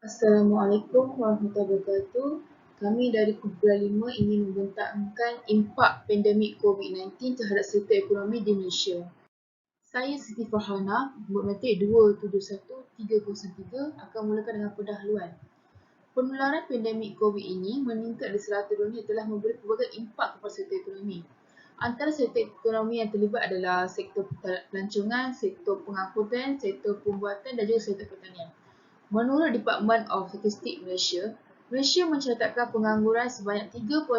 Assalamualaikum warahmatullahi wabarakatuh. Kami dari Kumpulan 5 ingin membentangkan impak pandemik COVID-19 terhadap sektor ekonomi di Malaysia. Saya Siti Farhana, bermetik 271303 akan mulakan dengan pendahuluan. Penularan pandemik COVID ini meningkat di serata dunia telah memberi pelbagai impak kepada sektor ekonomi. Antara sektor ekonomi yang terlibat adalah sektor pelancongan, sektor pengangkutan, sektor pembuatan dan juga sektor pertanian. Menurut Department of Statistik Malaysia, Malaysia mencatatkan pengangguran sebanyak 3.9%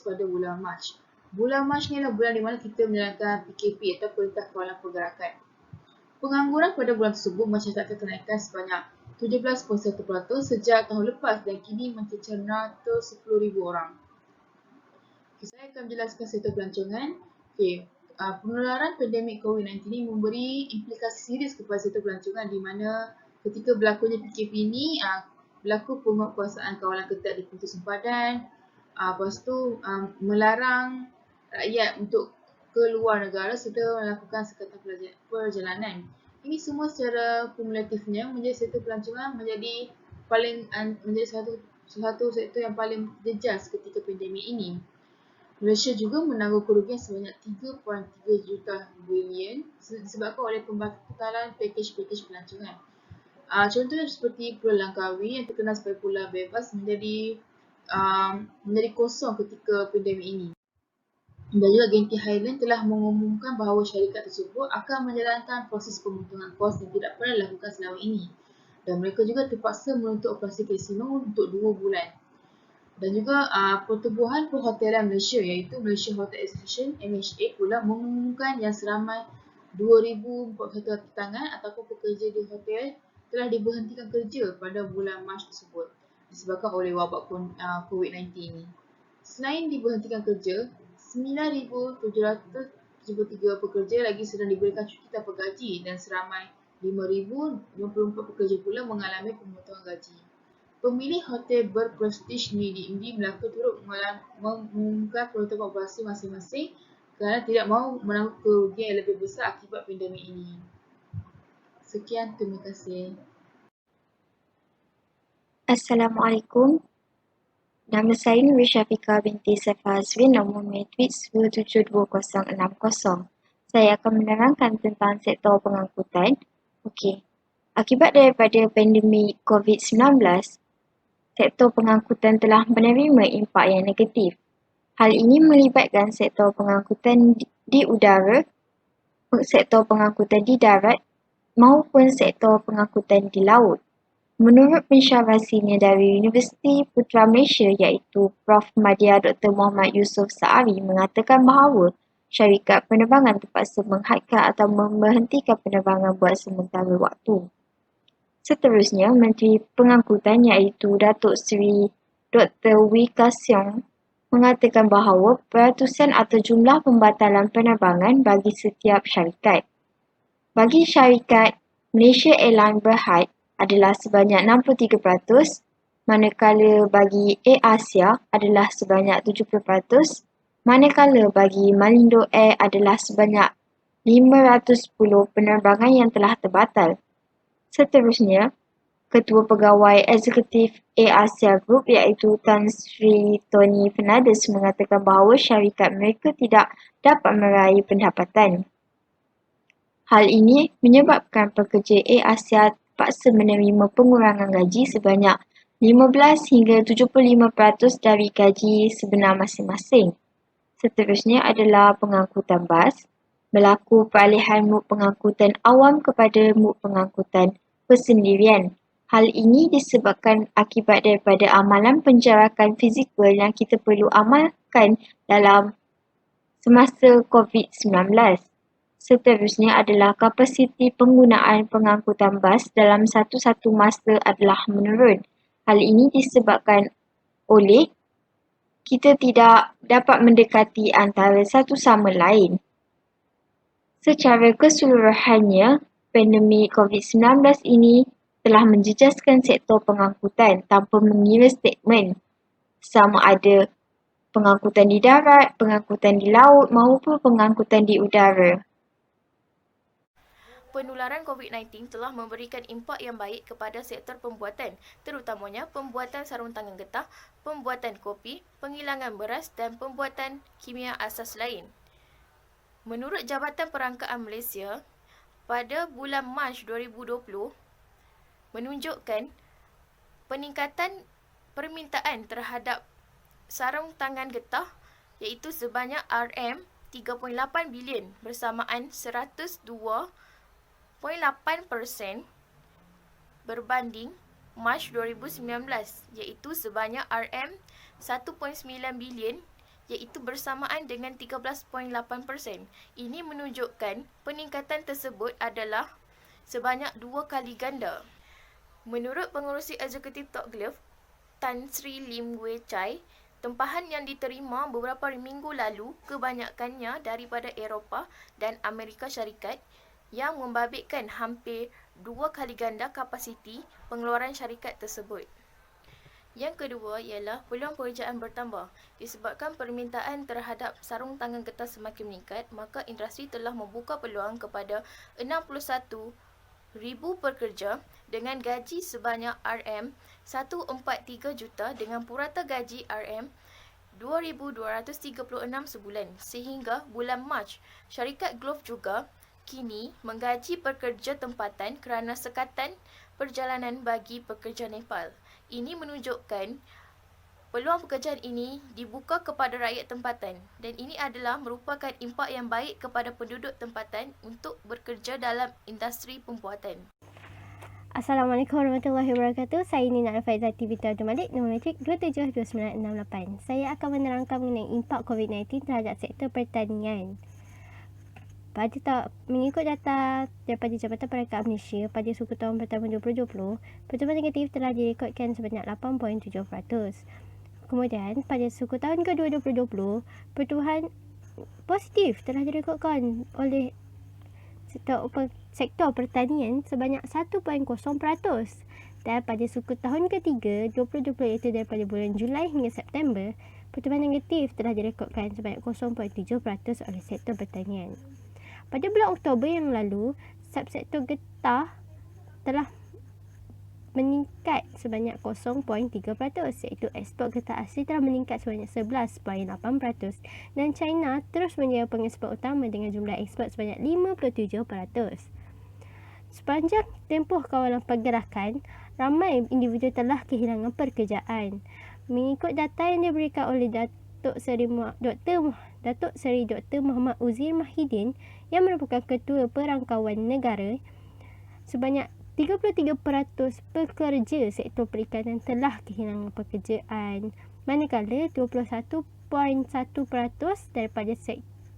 pada bulan Mac. Bulan Mac ni adalah bulan di mana kita menjalankan PKP atau Perintah Kawalan Pergerakan. Pengangguran pada bulan tersebut mencatatkan kenaikan sebanyak 17.1% sejak tahun lepas dan kini mencapai 110,000 orang. Saya akan menjelaskan sektor pelancongan. Penularan pandemik COVID-19 ini memberi implikasi serius kepada sektor pelancongan di mana ketika berlakunya PKP ini berlaku penguatkuasaan kawalan ketat di pintu sempadan, lepas tu melarang rakyat untuk keluar negara serta melakukan sekatan perjalanan. Ini semua secara kumulatifnya menjadi sektor pelancongan menjadi satu sektor yang paling jejas ketika pandemik ini. Malaysia juga menanggung kerugian sebanyak 3.3 juta bilion disebabkan oleh pembatalan pakej-pakej pelancongan. Contohnya seperti Pulau Langkawi yang terkenal sebagai pulau bebas menjadi kosong ketika pandemik ini. Dan juga Genting Highland telah mengumumkan bahawa syarikat tersebut akan menjalankan proses pemotongan kos yang tidak pernah dilakukan selama ini. Dan mereka juga terpaksa menutup operasi kasino untuk 2 bulan. Dan juga Pertubuhan Perhotelan Malaysia iaitu Malaysia Hotel Association MHA pula mengumumkan yang seramai 2,041 tangan ataupun pekerja di hotel telah diberhentikan kerja pada bulan Mac tersebut disebabkan oleh wabak COVID-19 ini. Selain diberhentikan kerja, 9,773 pekerja lagi sedang diberikan cuti tanpa gaji dan seramai 5,054 pekerja pula mengalami pemotongan gaji. Pemilik hotel berprestij Nindi Melaka turut mengumumkan penutupan operasi masing-masing kerana tidak mahu menanggung kerugian yang lebih besar akibat pandemik ini. Sekian, terima kasih. Assalamualaikum. Nama saya Nuri Syafiqah binti Saifah Azrin, nombor matriks 272060. Saya akan menerangkan tentang sektor pengangkutan. Okey. Akibat daripada pandemik COVID-19, sektor pengangkutan telah menerima impak yang negatif. Hal ini melibatkan sektor pengangkutan di udara, sektor pengangkutan di darat maupun sektor pengangkutan di laut. Menurut pensyarah senior dari Universiti Putra Malaysia iaitu Prof. Madya Dr. Muhammad Yusof Saari mengatakan bahawa syarikat penerbangan terpaksa menghadkan atau memberhentikan penerbangan buat sementara waktu. Seterusnya, Menteri Pengangkutan iaitu Datuk Seri Dr. Wee Ka Siong mengatakan bahawa peratusan atau jumlah pembatalan penerbangan bagi setiap syarikat. Bagi syarikat Malaysia Airlines Berhad adalah sebanyak 63%, manakala bagi Air Asia adalah sebanyak 70%, manakala bagi Malindo Air adalah sebanyak 510 penerbangan yang telah terbatal. Seterusnya, Ketua Pegawai Eksekutif Air Asia Group iaitu Tan Sri Tony Fernandes mengatakan bahawa syarikat mereka tidak dapat meraih pendapatan. Hal ini menyebabkan pekerja Air Asia terpaksa menerima pengurangan gaji sebanyak 15 hingga 75% dari gaji sebenar masing-masing. Seterusnya adalah pengangkutan bas, berlaku peralihan mod pengangkutan awam kepada mod pengangkutan persendirian. Hal ini disebabkan akibat daripada amalan penjarakan fizikal yang kita perlu amalkan dalam semasa COVID-19. Seterusnya adalah kapasiti penggunaan pengangkutan bas dalam satu-satu masa adalah menurun. Hal ini disebabkan oleh kita tidak dapat mendekati antara satu sama lain. Secara keseluruhannya, pandemik COVID-19 ini telah menjejaskan sektor pengangkutan tanpa mengira statement sama ada pengangkutan di darat, pengangkutan di laut maupun pengangkutan di udara. penularan COVID-19 telah memberikan impak yang baik kepada sektor pembuatan, terutamanya pembuatan sarung tangan getah, pembuatan kopi, penghilangan beras dan pembuatan kimia asas lain. Menurut Jabatan Perangkaan Malaysia, pada bulan Mac 2020 menunjukkan peningkatan permintaan terhadap sarung tangan getah iaitu sebanyak RM3.8 bilion bersamaan 102.8% berbanding Mac 2019 iaitu sebanyak RM1.9 bilion iaitu bersamaan dengan 13.8%. Ini menunjukkan peningkatan tersebut adalah sebanyak 2 kali ganda. Menurut Pengerusi Eksekutif Tok Glove, Tan Sri Lim Wei Chai, tempahan yang diterima beberapa minggu lalu kebanyakannya daripada Eropah dan Amerika Syarikat yang membabitkan hampir 2 kali ganda kapasiti pengeluaran syarikat tersebut. Yang kedua ialah peluang pekerjaan bertambah. Disebabkan permintaan terhadap sarung tangan getah semakin meningkat, maka industri telah membuka peluang kepada 61,000 pekerja dengan gaji sebanyak RM143 juta dengan purata gaji RM2,236 sebulan. Sehingga bulan Mac, syarikat Glove juga kini menggaji pekerja tempatan kerana sekatan perjalanan bagi pekerja Nepal. Ini menunjukkan peluang pekerjaan ini dibuka kepada rakyat tempatan dan ini adalah merupakan impak yang baik kepada penduduk tempatan untuk bekerja dalam industri pembuatan. Assalamualaikum warahmatullahi wabarakatuh. Saya Nina Al-Faizati binti Abdul Malik, nombor metrik 272968. Saya akan menerangkan mengenai impak COVID-19 terhadap sektor pertanian. Mengikut data daripada Jabatan Perangkaan Malaysia pada suku tahun pertama 2020, pertumbuhan negatif telah direkodkan sebanyak 8.7%. Kemudian, pada suku tahun kedua 2020, pertumbuhan positif telah direkodkan oleh sektor pertanian sebanyak 1.0%. Dan pada suku tahun ketiga 2020 iaitu daripada bulan Julai hingga September, pertumbuhan negatif telah direkodkan sebanyak 0.7% oleh sektor pertanian. Pada bulan Oktober yang lalu, subsektor getah telah meningkat sebanyak 0.3% iaitu ekspor getah asli telah meningkat sebanyak 11.8% dan China terus menjadi pengekspor utama dengan jumlah ekspor sebanyak 57%. Sepanjang tempoh kawalan pergerakan, ramai individu telah kehilangan pekerjaan. Mengikut data yang diberikan oleh Datuk Seri Dr. Muhammad Uzir Mahidin yang merupakan Ketua Perangkawan Negara, sebanyak 33% pekerja sektor perikanan telah kehilangan pekerjaan, manakala 21.1% daripada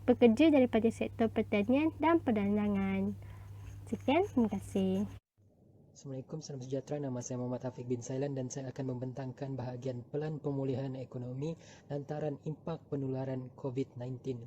pekerja daripada sektor pertanian dan perdagangan. Sekian, terima kasih. Assalamualaikum, salam sejahtera. Nama saya Muhammad Afiq bin Sailan dan saya akan membentangkan bahagian pelan pemulihan ekonomi lantaran impak penularan COVID-19.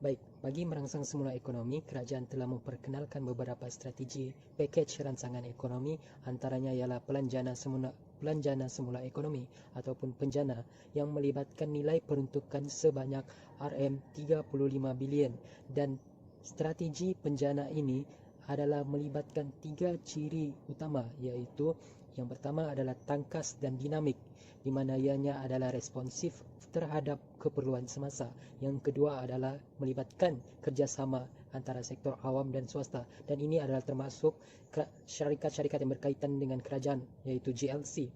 Baik, bagi merangsang semula ekonomi, kerajaan telah memperkenalkan beberapa strategi pakej rancangan ekonomi, antaranya ialah pelanjana semula ekonomi ataupun penjana yang melibatkan nilai peruntukan sebanyak RM35 bilion dan strategi penjana ini adalah melibatkan 3 ciri utama, iaitu yang pertama adalah tangkas dan dinamik, di mana ianya adalah responsif terhadap keperluan semasa. Yang kedua adalah melibatkan kerjasama antara sektor awam dan swasta, dan ini adalah termasuk syarikat-syarikat yang berkaitan dengan kerajaan, iaitu GLC.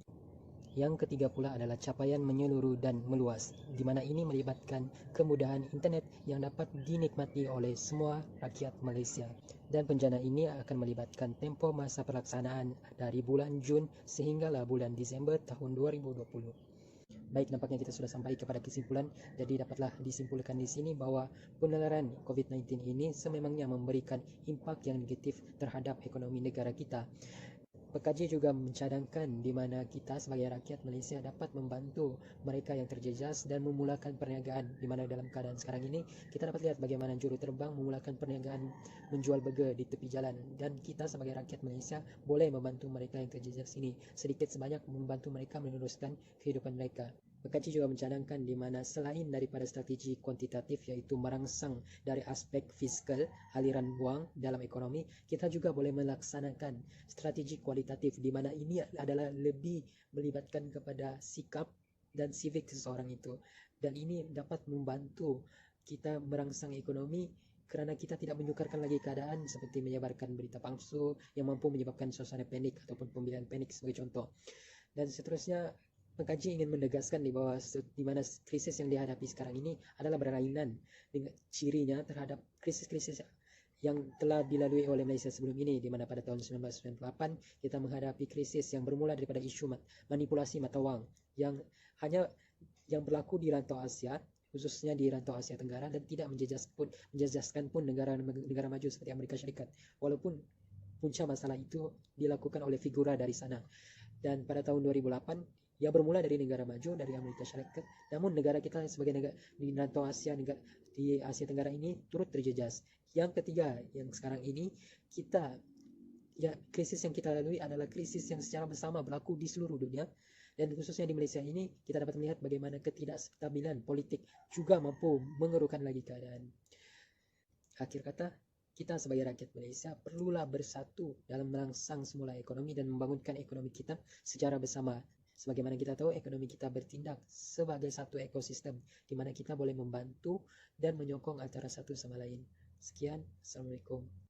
Yang ketiga pula adalah capaian menyeluruh dan meluas, di mana ini melibatkan kemudahan internet yang dapat dinikmati oleh semua rakyat Malaysia. Dan penjana ini akan melibatkan tempoh masa pelaksanaan dari bulan Jun sehinggalah bulan Disember tahun 2020. Baik, nampaknya kita sudah sampai kepada kesimpulan. Jadi dapatlah disimpulkan di sini bahawa penularan COVID-19 ini sememangnya memberikan impak yang negatif terhadap ekonomi negara kita. Pekaji juga mencadangkan di mana kita sebagai rakyat Malaysia dapat membantu mereka yang terjejas dan memulakan perniagaan, di mana dalam keadaan sekarang ini kita dapat lihat bagaimana juruterbang memulakan perniagaan menjual burger di tepi jalan, dan kita sebagai rakyat Malaysia boleh membantu mereka yang terjejas ini sedikit sebanyak, membantu mereka meneruskan kehidupan mereka. Pengkaji juga mencadangkan di mana selain daripada strategi kuantitatif yaitu merangsang dari aspek fiskal, aliran wang dalam ekonomi, kita juga boleh melaksanakan strategi kualitatif di mana ini adalah lebih melibatkan kepada sikap dan civic seseorang itu. Dan ini dapat membantu kita merangsang ekonomi kerana kita tidak menyukarkan lagi keadaan seperti menyebarkan berita palsu yang mampu menyebabkan suasana panik ataupun pembelian panik sebagai contoh. Dan seterusnya, pengkaji ingin menegaskan di bawah di mana krisis yang dihadapi sekarang ini adalah berlainan dengan cirinya terhadap krisis-krisis yang telah dilalui oleh Malaysia sebelum ini, di mana pada tahun 1998 kita menghadapi krisis yang bermula daripada isu manipulasi mata wang yang hanya yang berlaku di rantau Asia, khususnya di rantau Asia Tenggara, dan tidak menjejaskan pun negara maju seperti Amerika Syarikat, walaupun punca masalah itu dilakukan oleh figura dari sana. Dan pada tahun 2008 ia bermula dari negara maju, dari Amerika Syarikat, namun negara kita sebagai negara di rantau Asia, di Asia Tenggara ini turut terjejas. Yang ketiga, yang sekarang ini krisis yang kita lalui adalah krisis yang secara bersama berlaku di seluruh dunia, dan khususnya di Malaysia ini kita dapat melihat bagaimana ketidakstabilan politik juga mampu mengeruhkan lagi keadaan. Akhir kata, kita sebagai rakyat Malaysia perlulah bersatu dalam merangsang semula ekonomi dan membangunkan ekonomi kita secara bersama. Sebagaimana kita tahu, ekonomi kita bertindak sebagai satu ekosistem di mana kita boleh membantu dan menyokong antara satu sama lain. Sekian, Assalamualaikum.